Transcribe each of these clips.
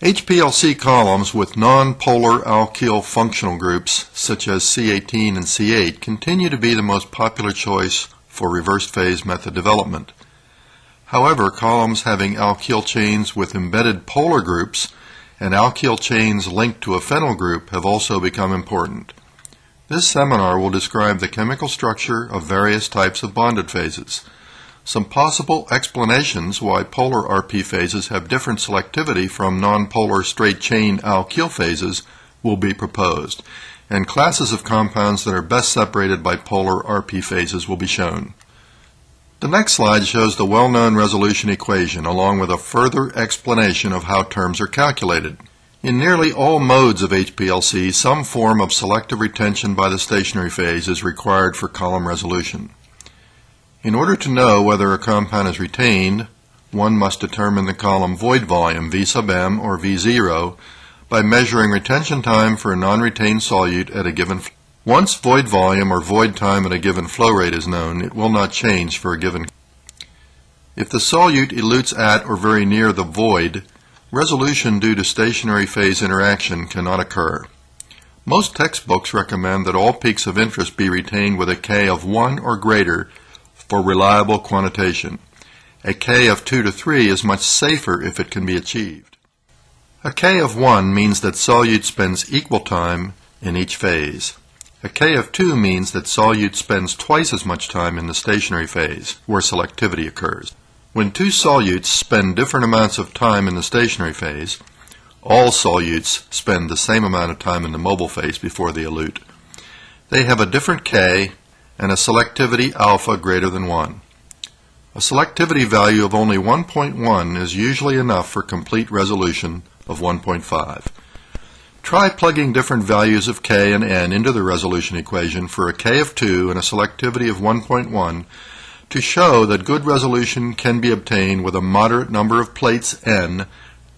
HPLC columns with non-polar alkyl functional groups such as C18 and C8 continue to be the most popular choice for reversed phase method development. However, columns having alkyl chains with embedded polar groups and alkyl chains linked to a phenyl group have also become important. This seminar will describe the chemical structure of various types of bonded phases. Some possible explanations why polar RP phases have different selectivity from non-polar straight chain alkyl phases will be proposed, and classes of compounds that are best separated by polar RP phases will be shown. The next slide shows the well-known resolution equation along with a further explanation of how terms are calculated. In nearly all modes of HPLC, some form of selective retention by the stationary phase is required for column resolution. In order to know whether a compound is retained, one must determine the column void volume V sub m or V0 by measuring retention time for a non-retained solute at a given flow. Once void volume or void time at a given flow rate is known, it will not change for a given. If the solute elutes at or very near the void, resolution due to stationary phase interaction cannot occur. Most textbooks recommend that all peaks of interest be retained with a K of 1 or greater for reliable quantitation. A K of 2 to 3 is much safer if it can be achieved. A K of 1 means that solute spends equal time in each phase. A K of 2 means that solute spends twice as much time in the stationary phase, where selectivity occurs. When two solutes spend different amounts of time in the stationary phase, all solutes spend the same amount of time in the mobile phase before they elute. They have a different K and a selectivity alpha greater than 1. A selectivity value of only 1.1 is usually enough for complete resolution of 1.5. Try plugging different values of K and N into the resolution equation for a K of 2 and a selectivity of 1.1 to show that good resolution can be obtained with a moderate number of plates N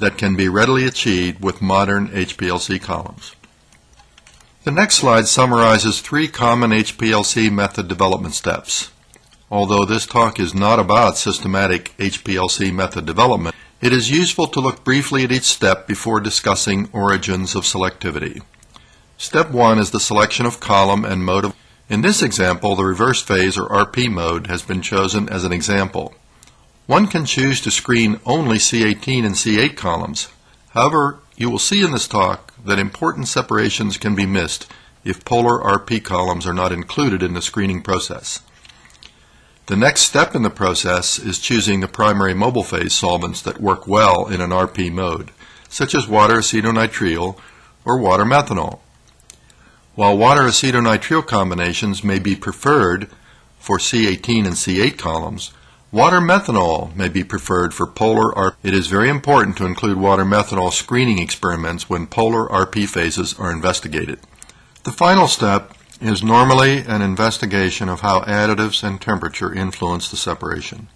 that can be readily achieved with modern HPLC columns. The next slide summarizes 3 common HPLC method development steps. Although this talk is not about systematic HPLC method development, it is useful to look briefly at each step before discussing origins of selectivity. Step 1 is the selection of column and mode of. In this example, the reverse phase or RP mode has been chosen as an example. One can choose to screen only C18 and C8 columns. However, you will see in this talk that important separations can be missed if polar RP columns are not included in the screening process. The next step in the process is choosing the primary mobile phase solvents that work well in an RP mode, such as water acetonitrile or water methanol. While water acetonitrile combinations may be preferred for C18 and C8 columns, water methanol may be preferred for polar RP. It is very important to include water methanol screening experiments when polar RP phases are investigated. The final step is normally an investigation of how additives and temperature influence the separation.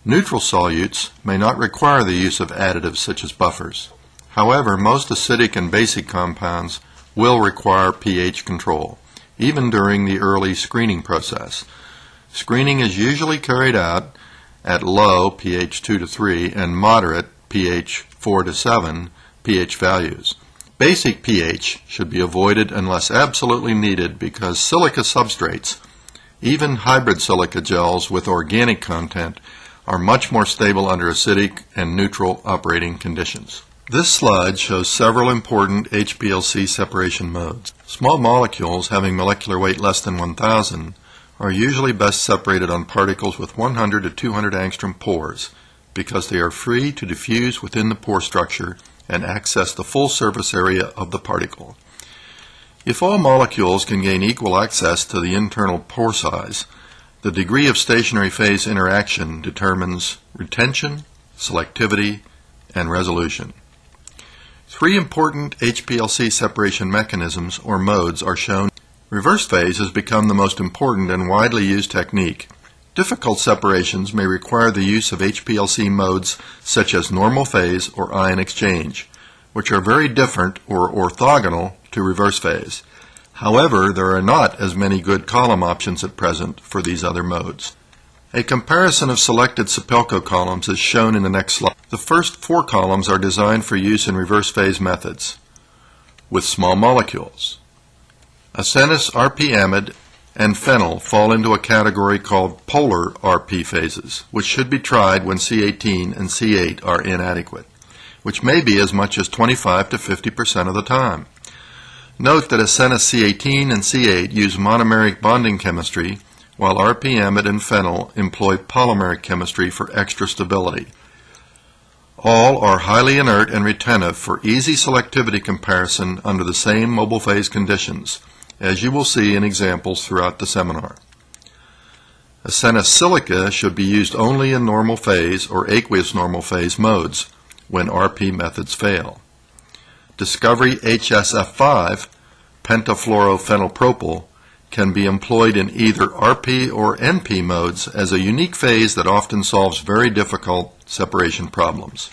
Neutral solutes may not require the use of additives such as buffers. However, most acidic and basic compounds will require pH control, even during the early screening process. Screening is usually carried out at low pH 2 to 3 and moderate pH 4 to 7 pH values. Basic pH should be avoided unless absolutely needed because silica substrates, even hybrid silica gels with organic content, are much more stable under acidic and neutral operating conditions. This slide shows several important HPLC separation modes. Small molecules having molecular weight less than 1,000 are usually best separated on particles with 100 to 200 angstrom pores because they are free to diffuse within the pore structure and access the full surface area of the particle. If all molecules can gain equal access to the internal pore size, the degree of stationary phase interaction determines retention, selectivity, and resolution. 3 important HPLC separation mechanisms or modes are shown. Reverse phase has become the most important and widely used technique. Difficult separations may require the use of HPLC modes such as normal phase or ion exchange, which are very different or orthogonal to reverse phase. However, there are not as many good column options at present for these other modes. A comparison of selected Sepelco columns is shown in the next slide. The first 4 columns are designed for use in reverse phase methods with small molecules. Asenis RP amide and phenyl fall into a category called polar RP phases, which should be tried when C18 and C8 are inadequate, which may be as much as 25 to 50% of the time. Note that Asenis C18 and C8 use monomeric bonding chemistry, while RP amide and phenyl employ polymeric chemistry for extra stability. All are highly inert and retentive for easy selectivity comparison under the same mobile phase conditions, as you will see in examples throughout the seminar. Asenis silica should be used only in normal phase or aqueous normal phase modes when RP methods fail. Discovery HSF5, pentafluorophenylpropyl, can be employed in either RP or NP modes as a unique phase that often solves very difficult separation problems.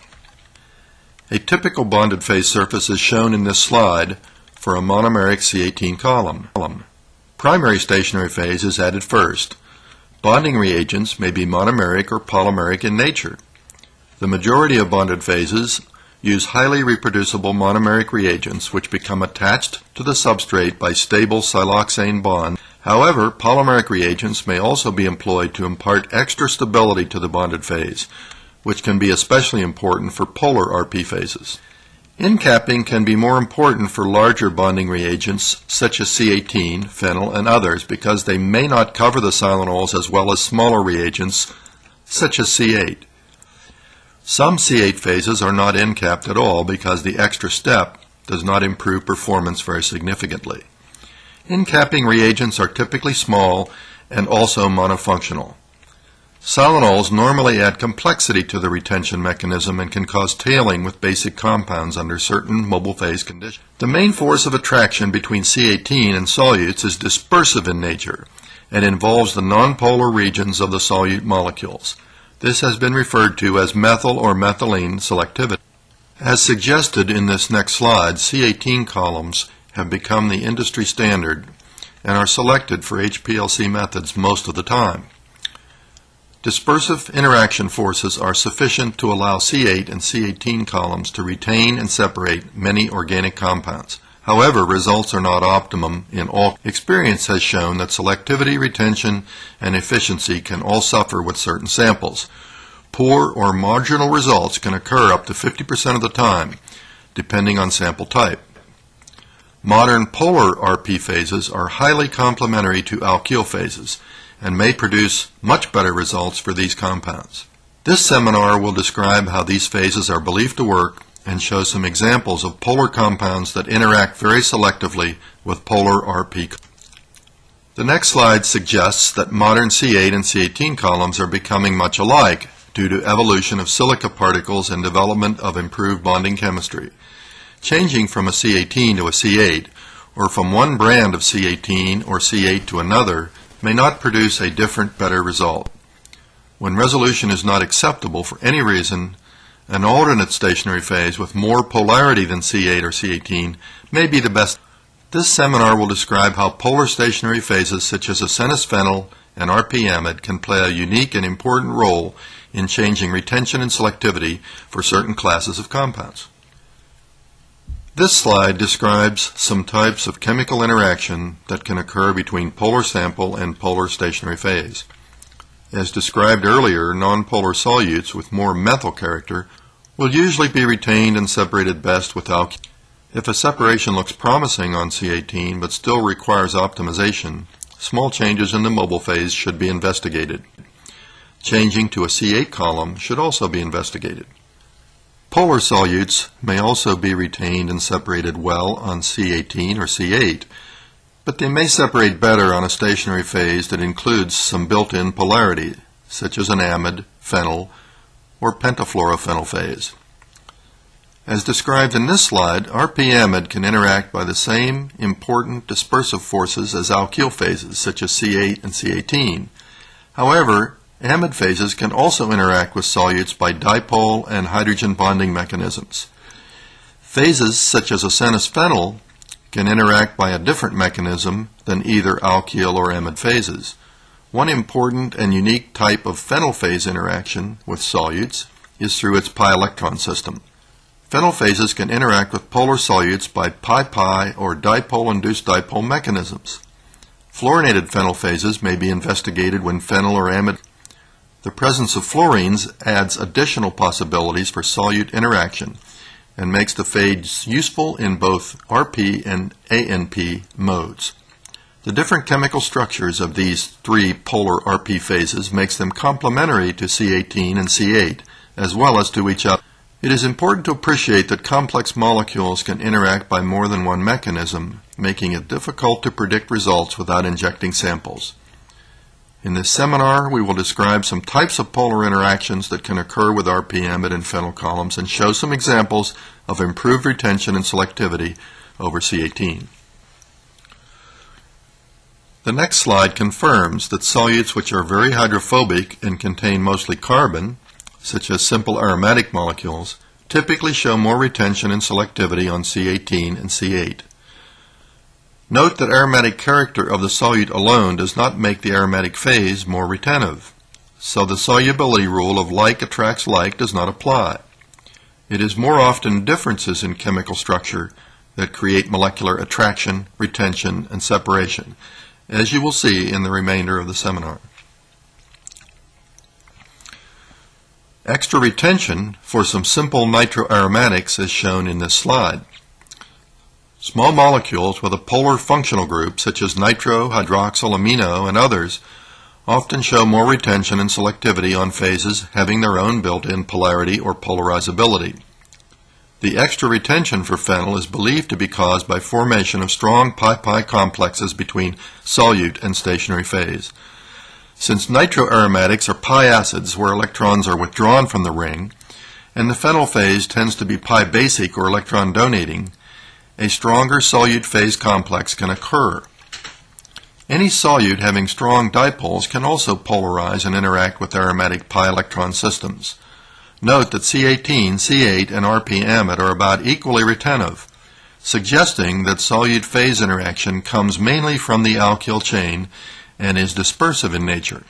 A typical bonded phase surface is shown in this slide for a monomeric C18 column. Primary stationary phase is added first. Bonding reagents may be monomeric or polymeric in nature. The majority of bonded phases use highly reproducible monomeric reagents which become attached to the substrate by stable siloxane bonds. However, polymeric reagents may also be employed to impart extra stability to the bonded phase, which can be especially important for polar RP phases. Incapping can be more important for larger bonding reagents such as C18, phenyl, and others because they may not cover the silanols as well as smaller reagents such as C8. Some C8 phases are not incapped at all because the extra step does not improve performance very significantly. Incapping reagents are typically small and also monofunctional. Silanols normally add complexity to the retention mechanism and can cause tailing with basic compounds under certain mobile phase conditions. The main force of attraction between C18 and solutes is dispersive in nature and involves the nonpolar regions of the solute molecules. This has been referred to as methyl or methylene selectivity. As suggested in this next slide, C18 columns have become the industry standard and are selected for HPLC methods most of the time. Dispersive interaction forces are sufficient to allow C8 and C18 columns to retain and separate many organic compounds. However, results are not optimum in all. Experience has shown that selectivity, retention, and efficiency can all suffer with certain samples. Poor or marginal results can occur up to 50% of the time, depending on sample type. Modern polar RP phases are highly complementary to alkyl phases and may produce much better results for these compounds. This seminar will describe how these phases are believed to work and show some examples of polar compounds that interact very selectively with polar RP. The next slide suggests that modern C8 and C18 columns are becoming much alike due to evolution of silica particles and development of improved bonding chemistry. Changing from a C18 to a C8, or from one brand of C18 or C8 to another, may not produce a different, better result. When resolution is not acceptable for any reason, an alternate stationary phase with more polarity than C8 or C18 may be the best. This seminar will describe how polar stationary phases such as Asenis phenyl and RP amide can play a unique and important role in changing retention and selectivity for certain classes of compounds. This slide describes some types of chemical interaction that can occur between polar sample and polar stationary phase. As described earlier, nonpolar solutes with more methyl character will usually be retained and separated best with alkyl. If a separation looks promising on C18 but still requires optimization, small changes in the mobile phase should be investigated. Changing to a C8 column should also be investigated. Polar solutes may also be retained and separated well on C18 or C8, but they may separate better on a stationary phase that includes some built-in polarity, such as an amide, phenyl, or pentafluorophenyl phase. As described in this slide, RP amide can interact by the same important dispersive forces as alkyl phases, such as C8 and C18. However, amide phases can also interact with solutes by dipole and hydrogen bonding mechanisms. Phases such as Asenis phenyl can interact by a different mechanism than either alkyl or amide phases. One important and unique type of phenyl phase interaction with solutes is through its pi electron system. Phenyl phases can interact with polar solutes by pi-pi or dipole-induced dipole mechanisms. Fluorinated phenyl phases may be investigated when phenyl or amide. The presence of fluorines adds additional possibilities for solute interaction and makes the phase useful in both RP and ANP modes. The different chemical structures of these three polar RP phases makes them complementary to C18 and C8, as well as to each other. It is important to appreciate that complex molecules can interact by more than one mechanism, making it difficult to predict results without injecting samples. In this seminar, we will describe some types of polar interactions that can occur with RP amide and phenyl columns and show some examples of improved retention and selectivity over C18. The next slide confirms that solutes which are very hydrophobic and contain mostly carbon, such as simple aromatic molecules, typically show more retention and selectivity on C18 and C8. Note that aromatic character of the solute alone does not make the aromatic phase more retentive, so the solubility rule of like attracts like does not apply. It is more often differences in chemical structure that create molecular attraction, retention, and separation, as you will see in the remainder of the seminar. Extra retention for some simple nitroaromatics is shown in this slide. Small molecules with a polar functional group, such as nitro, hydroxyl, amino, and others, often show more retention and selectivity on phases having their own built-in polarity or polarizability. The extra retention for phenyl is believed to be caused by formation of strong pi-pi complexes between solute and stationary phase. Since nitroaromatics are pi acids where electrons are withdrawn from the ring, and the phenyl phase tends to be pi basic or electron donating, a stronger solute phase complex can occur. Any solute having strong dipoles can also polarize and interact with aromatic pi electron systems. Note that C18, C8, and RP amide are about equally retentive, suggesting that solute phase interaction comes mainly from the alkyl chain and is dispersive in nature.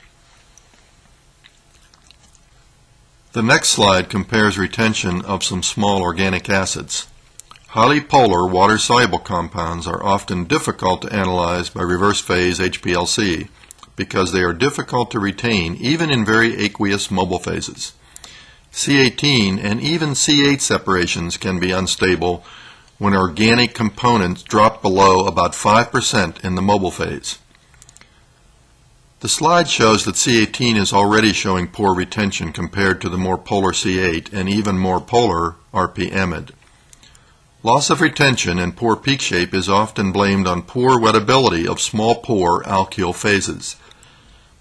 The next slide compares retention of some small organic acids. Highly polar water-soluble compounds are often difficult to analyze by reverse-phase HPLC because they are difficult to retain even in very aqueous mobile phases. C18 and even C8 separations can be unstable when organic components drop below about 5% in the mobile phase. The slide shows that C18 is already showing poor retention compared to the more polar C8 and even more polar RP amide. Loss of retention and poor peak shape is often blamed on poor wettability of small pore alkyl phases.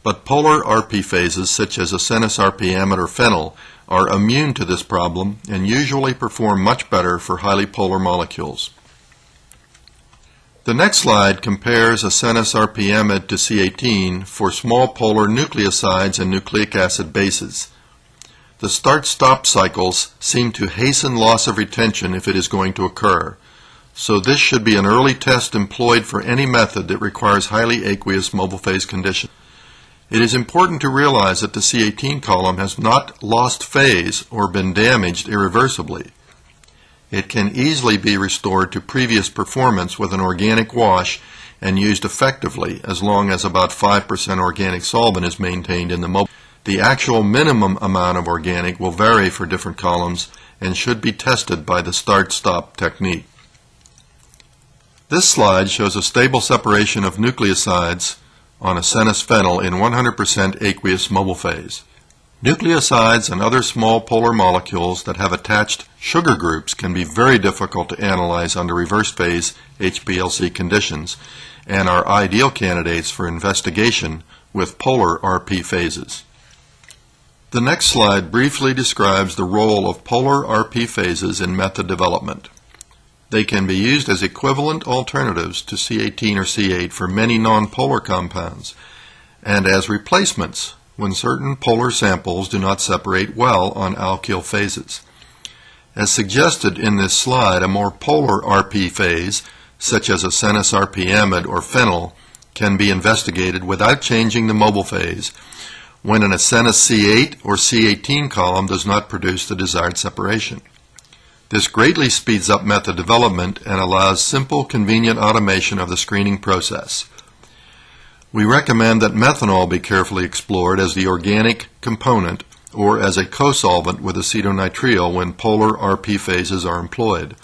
But polar RP phases such as acenis RP amide or phenyl are immune to this problem and usually perform much better for highly polar molecules. The next slide compares acenis RP amide to C18 for small polar nucleosides and nucleic acid bases. The start-stop cycles seem to hasten loss of retention if it is going to occur, so this should be an early test employed for any method that requires highly aqueous mobile phase conditions. It is important to realize that the C18 column has not lost phase or been damaged irreversibly. It can easily be restored to previous performance with an organic wash and used effectively as long as about 5% organic solvent is maintained in the mobile. The actual minimum amount of organic will vary for different columns and should be tested by the start-stop technique. This slide shows a stable separation of nucleosides on acenis phenyl in 100% aqueous mobile phase. Nucleosides and other small polar molecules that have attached sugar groups can be very difficult to analyze under reverse-phase HPLC conditions and are ideal candidates for investigation with polar RP phases. The next slide briefly describes the role of polar RP phases in method development. They can be used as equivalent alternatives to C18 or C8 for many nonpolar compounds, and as replacements when certain polar samples do not separate well on alkyl phases. As suggested in this slide, a more polar RP phase, such as acenis RP amide or phenyl, can be investigated without changing the mobile phase when an asenis C8 or C18 column does not produce the desired separation. This greatly speeds up method development and allows simple, convenient automation of the screening process. We recommend that methanol be carefully explored as the organic component or as a co-solvent with acetonitrile when polar RP phases are employed.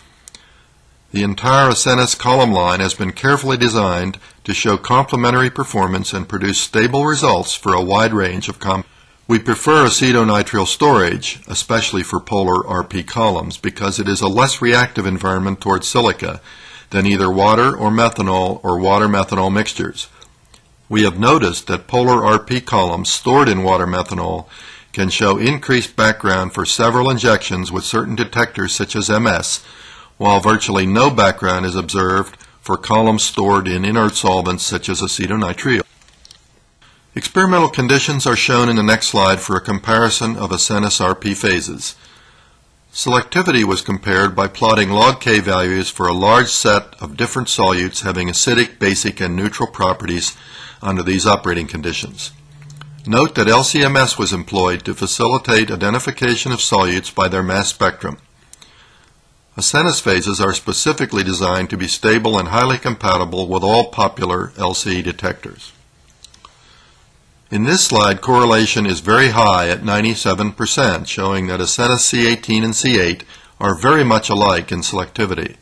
The entire asenis column line has been carefully designed to show complementary performance and produce stable results for a wide range of compounds. We prefer acetonitrile storage, especially for polar RP columns, because it is a less reactive environment towards silica than either water or water-methanol mixtures. We have noticed that polar RP columns stored in water methanol can show increased background for several injections with certain detectors such as MS, while virtually no background is observed for columns stored in inert solvents such as acetonitrile. Experimental conditions are shown in the next slide for a comparison of asenis RP phases. Selectivity was compared by plotting log K values for a large set of different solutes having acidic, basic, and neutral properties under these operating conditions. Note that LC-MS was employed to facilitate identification of solutes by their mass spectrum. Asenis phases are specifically designed to be stable and highly compatible with all popular LC detectors. In this slide, correlation is very high at 97%, showing that asenis C18 and C8 are very much alike in selectivity.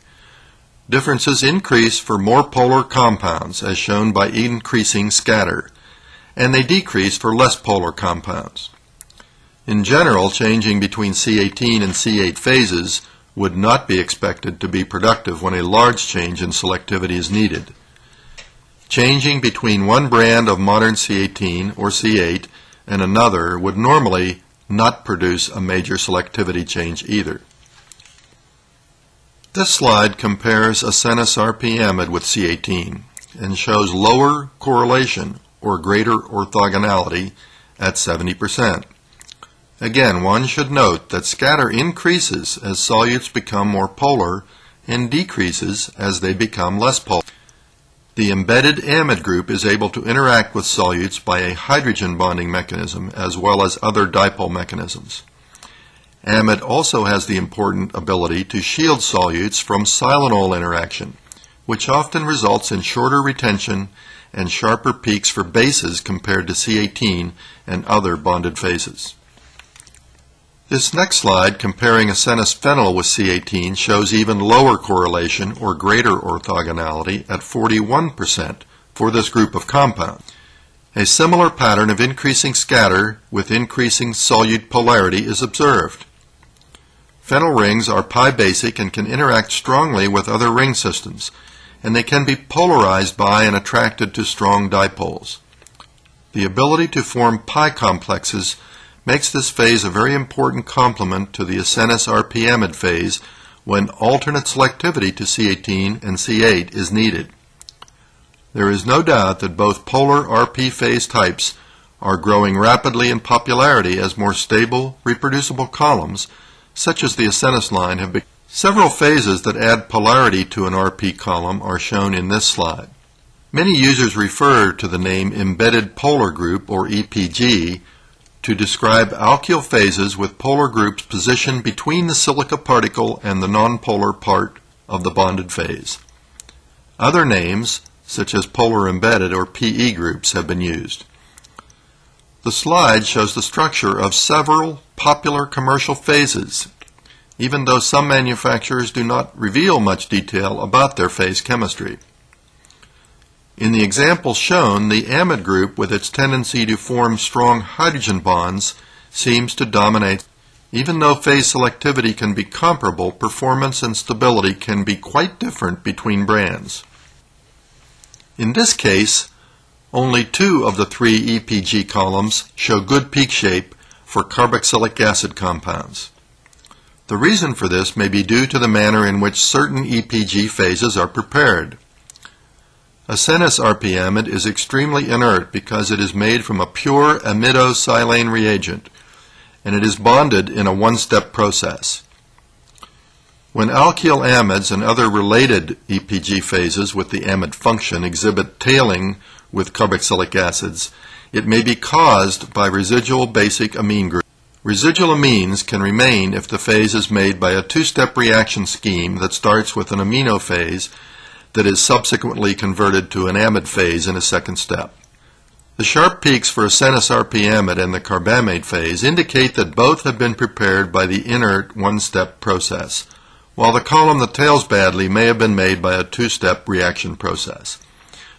Differences increase for more polar compounds, as shown by increasing scatter, and they decrease for less polar compounds. In general, changing between C18 and C8 phases would not be expected to be productive when a large change in selectivity is needed. Changing between one brand of modern C18 or C8 and another would normally not produce a major selectivity change either. This slide compares asenis RP amide with C18 and shows lower correlation or greater orthogonality at 70%. Again, one should note that scatter increases as solutes become more polar and decreases as they become less polar. The embedded amide group is able to interact with solutes by a hydrogen bonding mechanism as well as other dipole mechanisms. Amide also has the important ability to shield solutes from silanol interaction, which often results in shorter retention and sharper peaks for bases compared to C18 and other bonded phases. This next slide, comparing asenis phenyl with C18, shows even lower correlation or greater orthogonality at 41% for this group of compounds. A similar pattern of increasing scatter with increasing solute polarity is observed. Phenyl rings are pi basic and can interact strongly with other ring systems, and they can be polarized by and attracted to strong dipoles. The ability to form pi complexes makes this phase a very important complement to the asenis RP amide phase when alternate selectivity to C18 and C8 is needed. There is no doubt that both polar RP phase types are growing rapidly in popularity as more stable, reproducible columns, such as the asenis line, have become. Several phases that add polarity to an RP column are shown in this slide. Many users refer to the name embedded polar group, or EPG, to describe alkyl phases with polar groups positioned between the silica particle and the nonpolar part of the bonded phase. Other names, such as polar embedded or PE groups, have been used. The slide shows the structure of several popular commercial phases, even though some manufacturers do not reveal much detail about their phase chemistry. In the example shown, the amide group, with its tendency to form strong hydrogen bonds, seems to dominate. Even though phase selectivity can be comparable, performance and stability can be quite different between brands. In this case, only 2 of the 3 EPG columns show good peak shape for carboxylic acid compounds. The reason for this may be due to the manner in which certain EPG phases are prepared. Asenis RP amide is extremely inert because it is made from a pure amidosilane reagent, and it is bonded in a one-step process. When alkyl amides and other related EPG phases with the amide function exhibit tailing with carboxylic acids, it may be caused by residual basic amine groups. Residual amines can remain if the phase is made by a two-step reaction scheme that starts with an amino phase that is subsequently converted to an amide phase in a second step. The sharp peaks for acenis RP amide and the carbamate phase indicate that both have been prepared by the inert one-step process, while the column that tails badly may have been made by a two-step reaction process.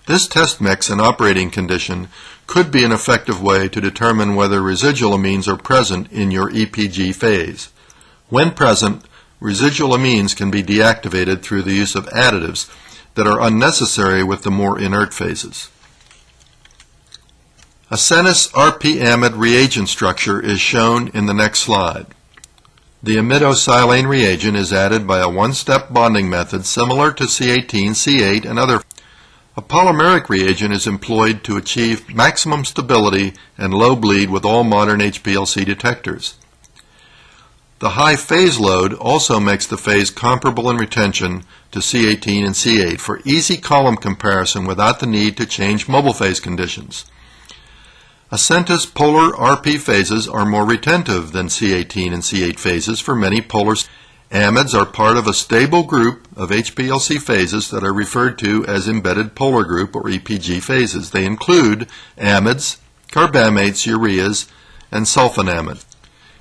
This test mix and operating condition could be an effective way to determine whether residual amines are present in your EPG phase. When present, residual amines can be deactivated through the use of additives that are unnecessary with the more inert phases. Acenis RP amide reagent structure is shown in the next slide. The imidosilane reagent is added by a one-step bonding method similar to C18, C8, and other. A polymeric reagent is employed to achieve maximum stability and low bleed with all modern HPLC detectors. The high phase load also makes the phase comparable in retention to C18 and C8 for easy column comparison without the need to change mobile phase conditions. Acentis polar RP phases are more retentive than C18 and C8 phases for many polar. Amides are part of a stable group of HPLC phases that are referred to as embedded polar group or EPG phases. They include amides, carbamates, ureas, and sulfonamide.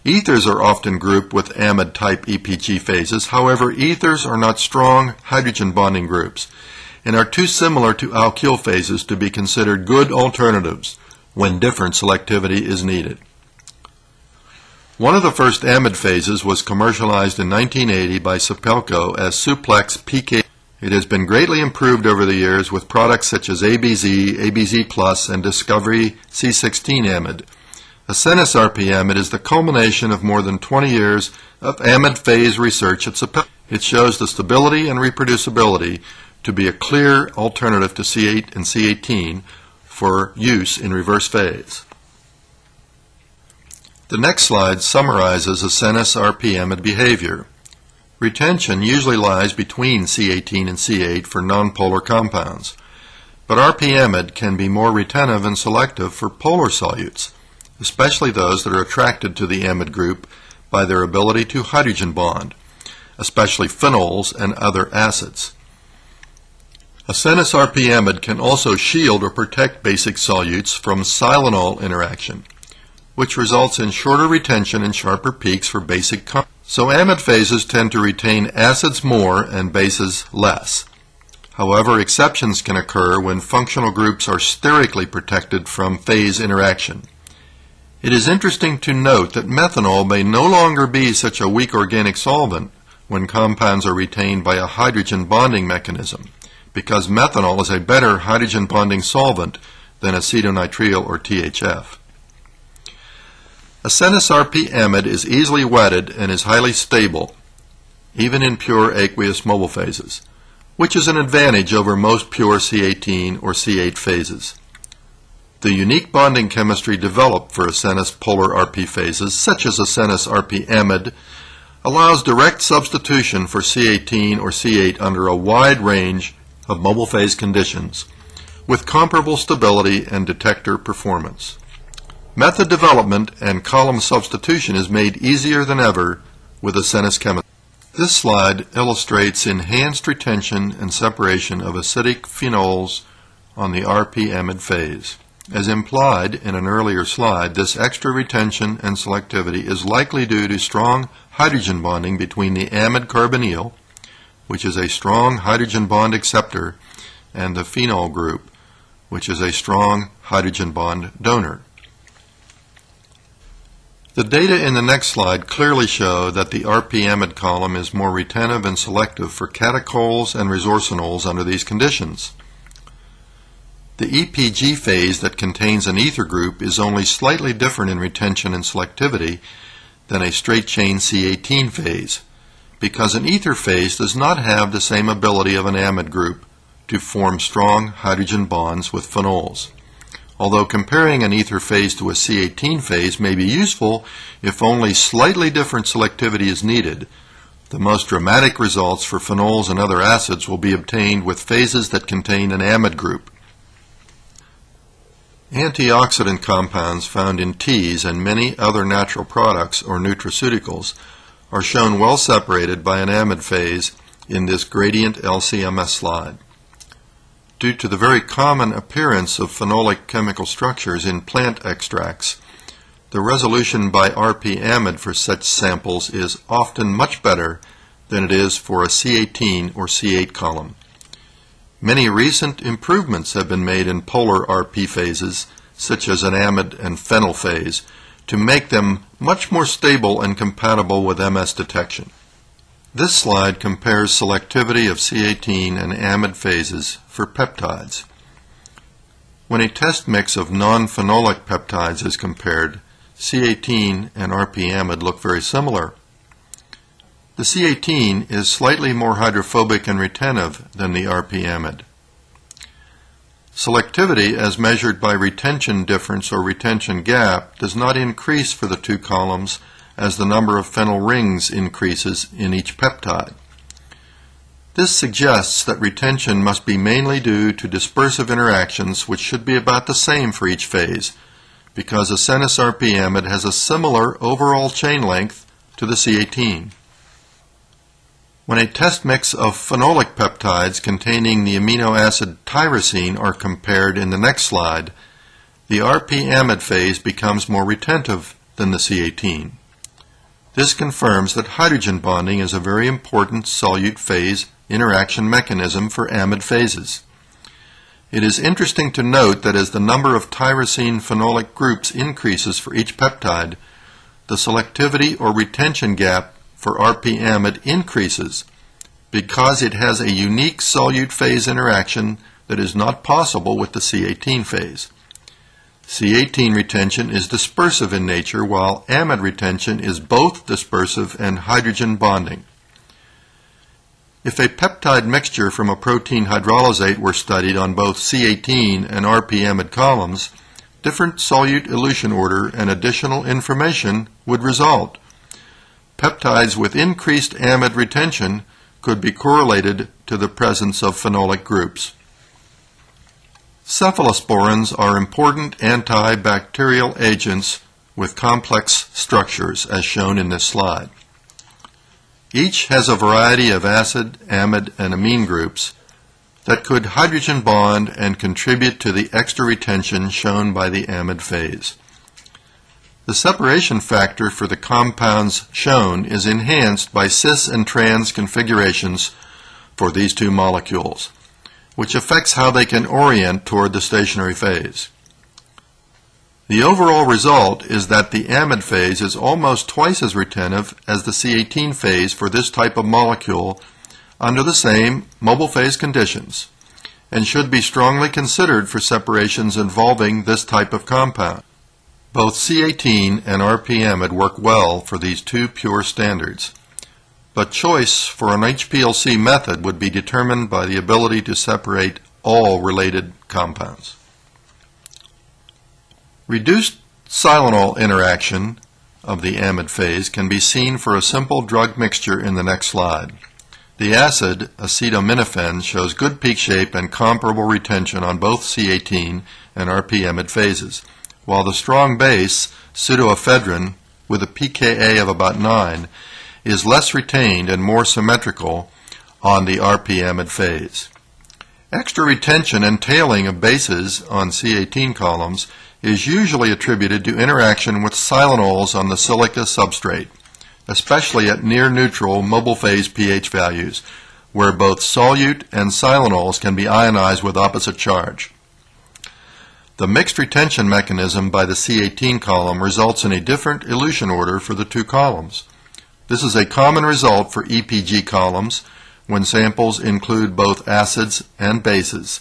Ethers are often grouped with amide-type EPG phases. However, ethers are not strong hydrogen bonding groups and are too similar to alkyl phases to be considered good alternatives when different selectivity is needed. One of the first amide phases was commercialized in 1980 by Sapelco as Suplex PK. It has been greatly improved over the years with products such as ABZ, ABZ Plus, and Discovery C16 amide. Acenis RP amide is the culmination of more than 20 years of amide phase research at Sapelco. It shows the stability and reproducibility to be a clear alternative to C8 and C18 for use in reverse phase. The next slide summarizes acenis RP amide behavior. Retention usually lies between C18 and C8 for nonpolar compounds, but RP amide can be more retentive and selective for polar solutes, especially those that are attracted to the amide group by their ability to hydrogen bond, especially phenols and other acids. Acenis RP amide can also shield or protect basic solutes from silanol interaction, which results in shorter retention and sharper peaks for basic compounds. So amide phases tend to retain acids more and bases less. However, exceptions can occur when functional groups are sterically protected from phase interaction. It is interesting to note that methanol may no longer be such a weak organic solvent when compounds are retained by a hydrogen bonding mechanism, because methanol is a better hydrogen bonding solvent than acetonitrile or THF. Acenis RP amide is easily wetted and is highly stable, even in pure aqueous mobile phases, which is an advantage over most pure C18 or C8 phases. The unique bonding chemistry developed for acenis polar RP phases, such as acenis RP amide, allows direct substitution for C18 or C8 under a wide range of mobile phase conditions, with comparable stability and detector performance. Method development and column substitution is made easier than ever with acenis chemistry. This slide illustrates enhanced retention and separation of acidic phenols on the RP amide phase. As implied in an earlier slide, this extra retention and selectivity is likely due to strong hydrogen bonding between the amide carbonyl, which is a strong hydrogen bond acceptor, and the phenol group, which is a strong hydrogen bond donor. The data in the next slide clearly show that the RP amide column is more retentive and selective for catechols and resorcinols under these conditions. The EPG phase that contains an ether group is only slightly different in retention and selectivity than a straight-chain C18 phase, because an ether phase does not have the same ability of an amide group to form strong hydrogen bonds with phenols. Although comparing an ether phase to a C18 phase may be useful if only slightly different selectivity is needed, The most dramatic results for phenols and other acids will be obtained with phases that contain an amide group. Antioxidant compounds found in teas and many other natural products or nutraceuticals are shown well separated by an amide phase in this gradient LCMS slide. Due to the very common appearance of phenolic chemical structures in plant extracts, the resolution by RP amide for such samples is often much better than it is for a C18 or C8 column. Many recent improvements have been made in polar RP phases, such as an amide and phenyl phase, to make them much more stable and compatible with MS detection. This slide compares selectivity of C18 and amide phases for peptides. When a test mix of non-phenolic peptides is compared, C18 and RP amide look very similar. The C18 is slightly more hydrophobic and retentive than the RP amide. Selectivity, as measured by retention difference or retention gap, does not increase for the two columns as the number of phenyl rings increases in each peptide. This suggests that retention must be mainly due to dispersive interactions, which should be about the same for each phase, because asenis RP amide has a similar overall chain length to the C18. When a test mix of phenolic peptides containing the amino acid tyrosine are compared in the next slide, the RP amide phase becomes more retentive than the C18. This confirms that hydrogen bonding is a very important solute phase interaction mechanism for amide phases. It is interesting to note that as the number of tyrosine phenolic groups increases for each peptide, the selectivity or retention gap for RP amide increases because it has a unique solute phase interaction that is not possible with the C18 phase. C18 retention is dispersive in nature, while amide retention is both dispersive and hydrogen bonding. If a peptide mixture from a protein hydrolysate were studied on both C18 and RP amide columns, different solute elution order and additional information would result. Peptides with increased amide retention could be correlated to the presence of phenolic groups. Cephalosporins are important antibacterial agents with complex structures, as shown in this slide. Each has a variety of acid, amide, and amine groups that could hydrogen bond and contribute to the extra retention shown by the amide phase. The separation factor for the compounds shown is enhanced by cis and trans configurations for these two molecules, which affects how they can orient toward the stationary phase. The overall result is that the amide phase is almost twice as retentive as the C18 phase for this type of molecule under the same mobile phase conditions, and should be strongly considered for separations involving this type of compound. Both C18 and RP amide work well for these two pure standards, but choice for an HPLC method would be determined by the ability to separate all related compounds. Reduced silanol interaction of the amide phase can be seen for a simple drug mixture in the next slide. The acid, acetaminophen, shows good peak shape and comparable retention on both C18 and RP amide phases, while the strong base, pseudoephedrine, with a pKa of about 9, is less retained and more symmetrical on the RP amide phase. Extra retention and tailing of bases on C18 columns is usually attributed to interaction with silanols on the silica substrate, especially at near neutral mobile phase pH values, where both solute and silanols can be ionized with opposite charge. The mixed retention mechanism by the C18 column results in a different elution order for the two columns. This is a common result for EPG columns when samples include both acids and bases.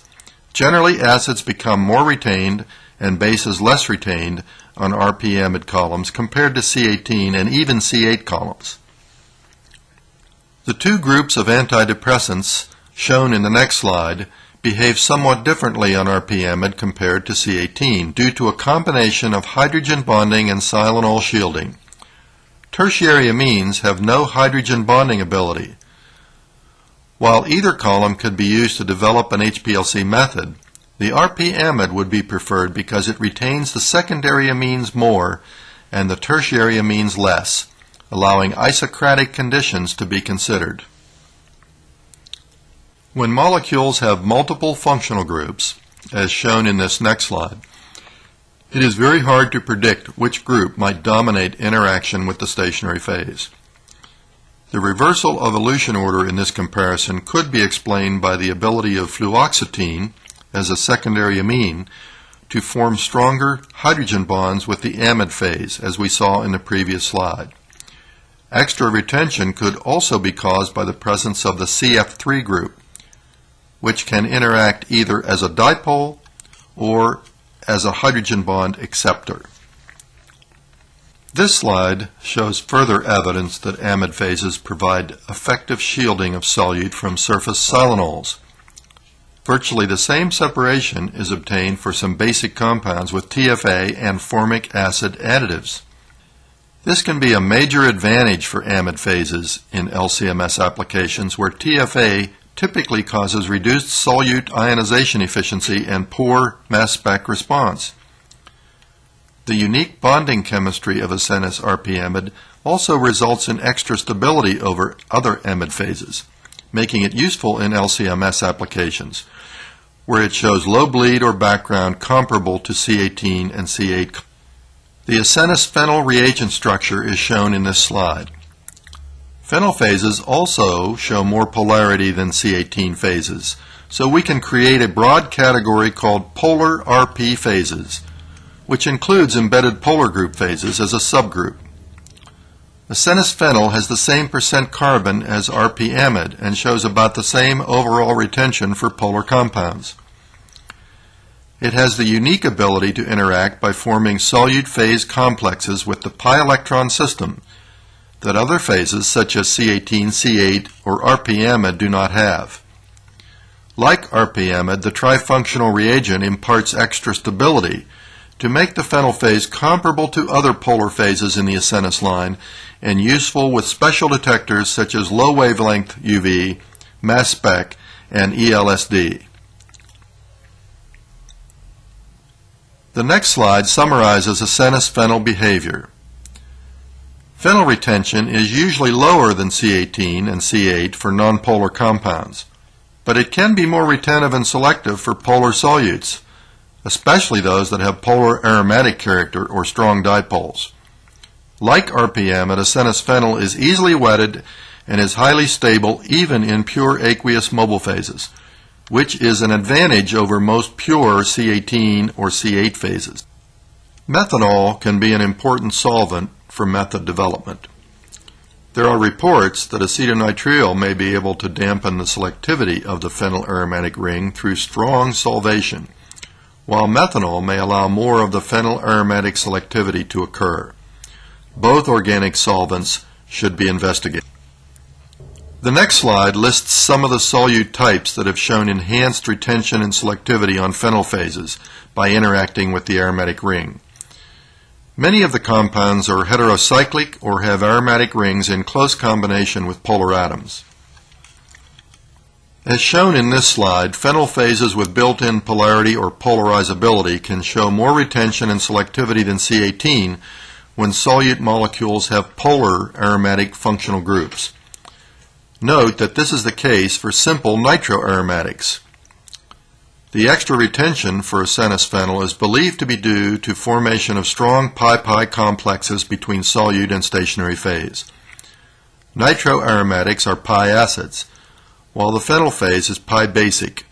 Generally, acids become more retained and bases less retained on RP amide columns compared to C18 and even C8 columns. The two groups of antidepressants shown in the next slide behave somewhat differently on RP amide compared to C18 due to a combination of hydrogen bonding and silanol shielding. Tertiary amines have no hydrogen bonding ability. While either column could be used to develop an HPLC method, the RP amide would be preferred because it retains the secondary amines more and the tertiary amines less, allowing isocratic conditions to be considered. When molecules have multiple functional groups, as shown in this next slide, it is very hard to predict which group might dominate interaction with the stationary phase. The reversal of elution order in this comparison could be explained by the ability of fluoxetine, as a secondary amine, to form stronger hydrogen bonds with the amide phase, as we saw in the previous slide. Extra retention could also be caused by the presence of the CF3 group, which can interact either as a dipole or as a hydrogen bond acceptor. This slide shows further evidence that amide phases provide effective shielding of solute from surface silanols. Virtually the same separation is obtained for some basic compounds with TFA and formic acid additives. This can be a major advantage for amide phases in LC-MS applications where TFA typically causes reduced solute ionization efficiency and poor mass spec response. The unique bonding chemistry of asenis RP amide also results in extra stability over other amide phases, making it useful in LC-MS applications, where it shows low bleed or background comparable to C18 and C8. The asenis phenyl reagent structure is shown in this slide. Phenyl phases also show more polarity than C18 phases, so we can create a broad category called polar RP phases, which includes embedded polar group phases as a subgroup. Asenis phenyl has the same percent carbon as RP amide and shows about the same overall retention for polar compounds. It has the unique ability to interact by forming solute phase complexes with the pi electron system that other phases such as C18, C8, or RP amide do not have. Like RP amide, the trifunctional reagent imparts extra stability to make the phenyl phase comparable to other polar phases in the asenis line and useful with special detectors such as low wavelength UV, mass spec, and ELSD. The next slide summarizes asenis phenyl behavior. Phenyl retention is usually lower than C18 and C8 for nonpolar compounds, but it can be more retentive and selective for polar solutes, especially those that have polar aromatic character or strong dipoles. Like RP amide, asenis phenyl is easily wetted and is highly stable even in pure aqueous mobile phases, which is an advantage over most pure C18 or C8 phases. Methanol can be an important solvent for method development. There are reports that acetonitrile may be able to dampen the selectivity of the phenyl aromatic ring through strong solvation, while methanol may allow more of the phenyl aromatic selectivity to occur. Both organic solvents should be investigated. The next slide lists some of the solute types that have shown enhanced retention and selectivity on phenyl phases by interacting with the aromatic ring. Many of the compounds are heterocyclic or have aromatic rings in close combination with polar atoms. As shown in this slide, phenyl phases with built-in polarity or polarizability can show more retention and selectivity than C18 when solute molecules have polar aromatic functional groups. Note that this is the case for simple nitroaromatics. The extra retention for asenis phenyl is believed to be due to formation of strong pi-pi complexes between solute and stationary phase. Nitroaromatics are pi acids, while the phenyl phase is pi basic,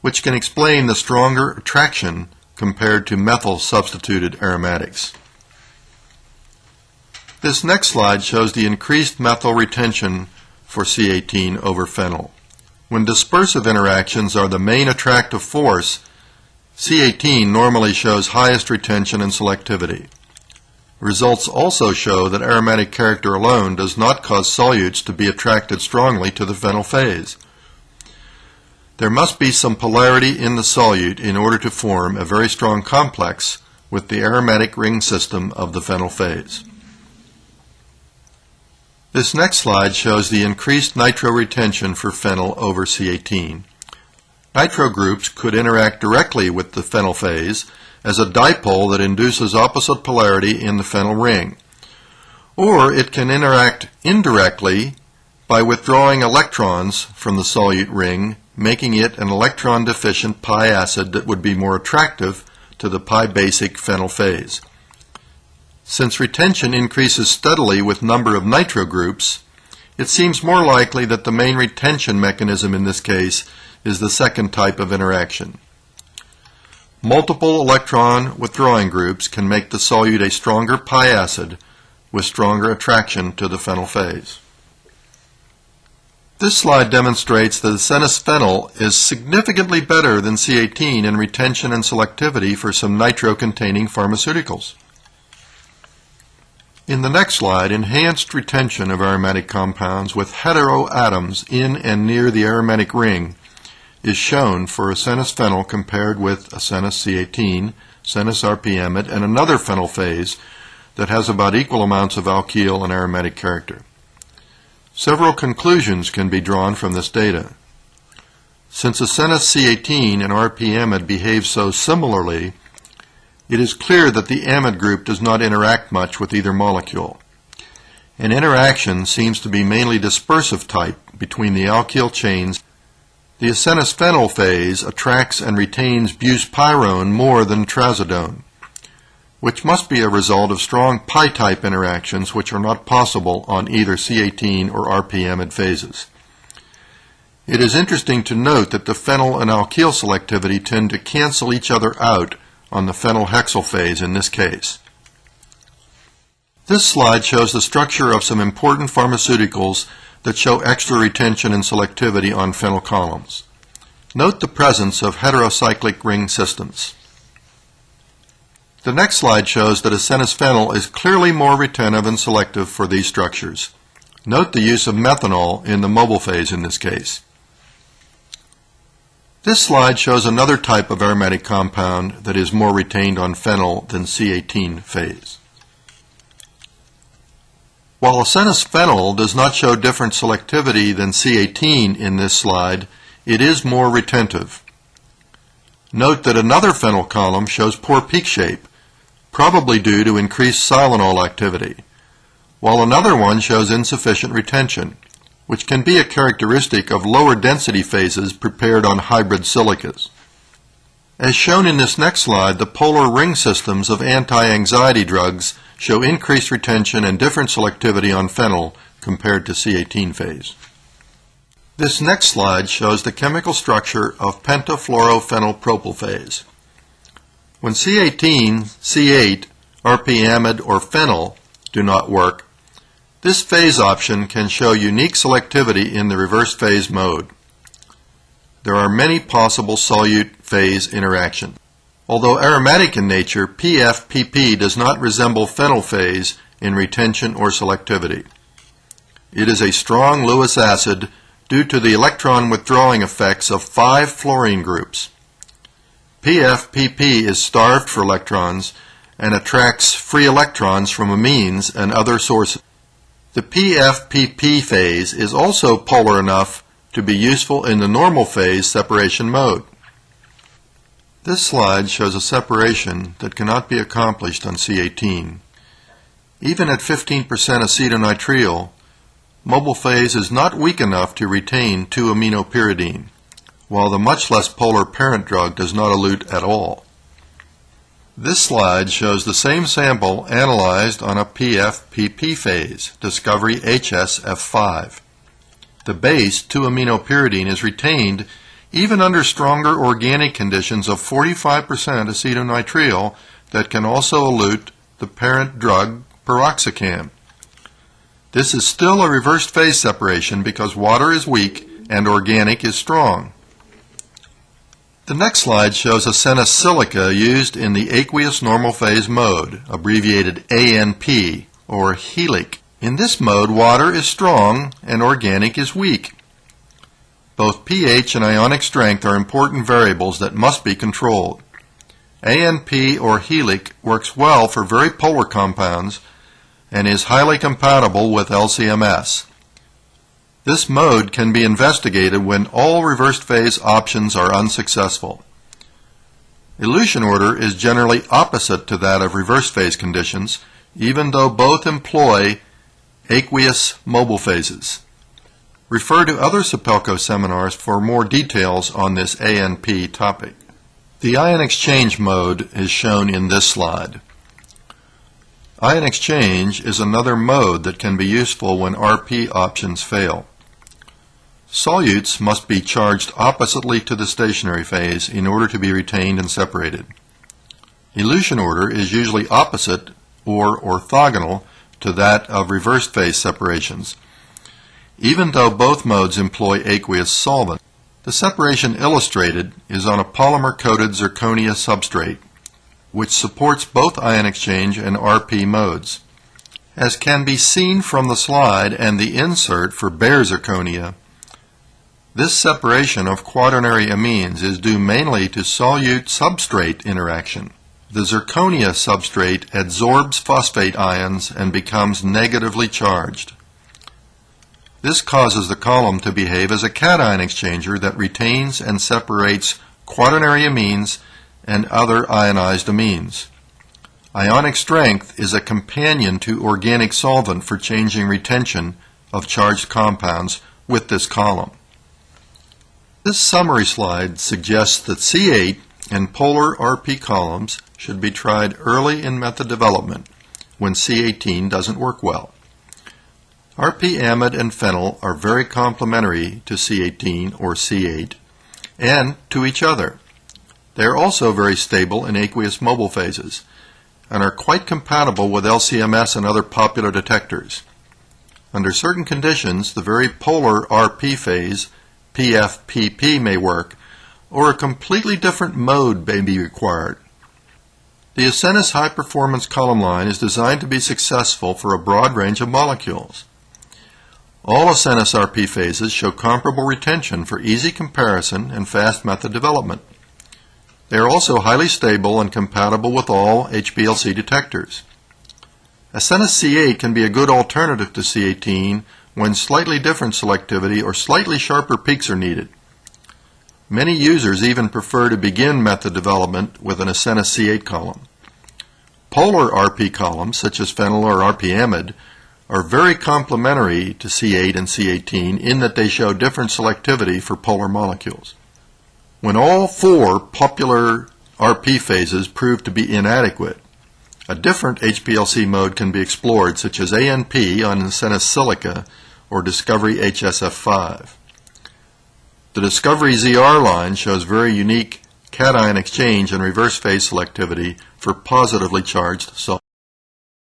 which can explain the stronger attraction compared to methyl substituted aromatics. This next slide shows the increased methyl retention for C18 over phenyl. When dispersive interactions are the main attractive force, C18 normally shows highest retention and selectivity. Results also show that aromatic character alone does not cause solutes to be attracted strongly to the phenyl phase. There must be some polarity in the solute in order to form a very strong complex with the aromatic ring system of the phenyl phase. This next slide shows the increased nitro retention for phenyl over C18. Nitro groups could interact directly with the phenyl phase as a dipole that induces opposite polarity in the phenyl ring, or it can interact indirectly by withdrawing electrons from the solute ring, making it an electron-deficient pi acid that would be more attractive to the pi-basic phenyl phase. Since retention increases steadily with number of nitro groups, it seems more likely that the main retention mechanism in this case is the second type of interaction. Multiple electron withdrawing groups can make the solute a stronger pi acid with stronger attraction to the phenyl phase. This slide demonstrates that acenis-phenyl is significantly better than C18 in retention and selectivity for some nitro-containing pharmaceuticals. In the next slide, enhanced retention of aromatic compounds with heteroatoms in and near the aromatic ring is shown for acenis-phenyl compared with acenis-C18, acenis-RP-amide, and another phenyl phase that has about equal amounts of alkyl and aromatic character. Several conclusions can be drawn from this data. Since acenis-C18 and RP-amide behave so similarly, it is clear that the amide group does not interact much with either molecule. An interaction seems to be mainly dispersive type between the alkyl chains. The acenis-phenyl phase attracts and retains buspyrone more than trazodone, which must be a result of strong pi-type interactions which are not possible on either C18 or RP-amide phases. It is interesting to note that the phenyl and alkyl selectivity tend to cancel each other out on the phenyl-hexyl phase in this case. This slide shows the structure of some important pharmaceuticals that show extra retention and selectivity on phenyl columns. Note the presence of heterocyclic ring systems. The next slide shows that acenis-phenyl is clearly more retentive and selective for these structures. Note the use of methanol in the mobile phase in this case. This slide shows another type of aromatic compound that is more retained on phenyl than C18 phase. While acenis-phenyl does not show different selectivity than C18 in this slide, it is more retentive. Note that another phenyl column shows poor peak shape, probably due to increased silanol activity, while another one shows insufficient retention, which can be a characteristic of lower density phases prepared on hybrid silicas. As shown in this next slide, the polar ring systems of anti-anxiety drugs show increased retention and different selectivity on phenyl compared to C18 phase. This next slide shows the chemical structure of pentafluorophenylpropyl phase. When C18, C8, RP-amide, or phenyl do not work, this phase option can show unique selectivity in the reverse phase mode. There are many possible solute phase interactions. Although aromatic in nature, PF-PP does not resemble phenyl phase in retention or selectivity. It is a strong Lewis acid due to the electron withdrawing effects of 5 fluorine groups. PF-PP is starved for electrons and attracts free electrons from amines and other sources. The PF-PP phase is also polar enough to be useful in the normal phase separation mode. This slide shows a separation that cannot be accomplished on C18. Even at 15% acetonitrile, mobile phase is not weak enough to retain 2-aminopyridine, while the much less polar parent drug does not elute at all. This slide shows the same sample analyzed on a PF-PP phase, discovery HSF5. The base 2-aminopyridine is retained even under stronger organic conditions of 45% acetonitrile that can also elute the parent drug piroxicam. This is still a reversed phase separation because water is weak and organic is strong. The next slide shows acenis silica used in the aqueous normal phase mode, abbreviated ANP, or helic. In this mode, water is strong and organic is weak. Both pH and ionic strength are important variables that must be controlled. ANP, or helic, works well for very polar compounds and is highly compatible with LCMS. This mode can be investigated when all reversed phase options are unsuccessful. Elution order is generally opposite to that of reversed phase conditions, even though both employ aqueous mobile phases. Refer to other Sepelco seminars for more details on this ANP topic. The ion exchange mode is shown in this slide. Ion exchange is another mode that can be useful when RP options fail. Solutes must be charged oppositely to the stationary phase in order to be retained and separated. Elution order is usually opposite or orthogonal to that of reversed phase separations, even though both modes employ aqueous solvent. The separation illustrated is on a polymer-coated zirconia substrate, which supports both ion exchange and RP modes. As can be seen from the slide and the insert for bare zirconia, this separation of quaternary amines is due mainly to solute-substrate interaction. The zirconia substrate adsorbs phosphate ions and becomes negatively charged. This causes the column to behave as a cation exchanger that retains and separates quaternary amines and other ionized amines. Ionic strength is a companion to organic solvent for changing retention of charged compounds with this column. This summary slide suggests that C8 and polar RP columns should be tried early in method development when C18 doesn't work well. RP amide and phenyl are very complementary to C18 or C8 and to each other. They are also very stable in aqueous mobile phases and are quite compatible with LCMS and other popular detectors. Under certain conditions, the very polar RP phase, PFPP, may work, or a completely different mode may be required. The Asenis high-performance column line is designed to be successful for a broad range of molecules. All Asenis RP phases show comparable retention for easy comparison and fast method development. They are also highly stable and compatible with all HPLC detectors. Asenis C8 can be a good alternative to C18 when slightly different selectivity or slightly sharper peaks are needed. Many users even prefer to begin method development with an Asenis C8 column. Polar RP columns, such as phenyl or RP amide, are very complementary to C8 and C18 in that they show different selectivity for polar molecules. When all four popular RP phases prove to be inadequate, a different HPLC mode can be explored, such as ANP on Asenis silica or Discovery HSF5. The Discovery ZR line shows very unique cation exchange and reverse phase selectivity for positively charged salts.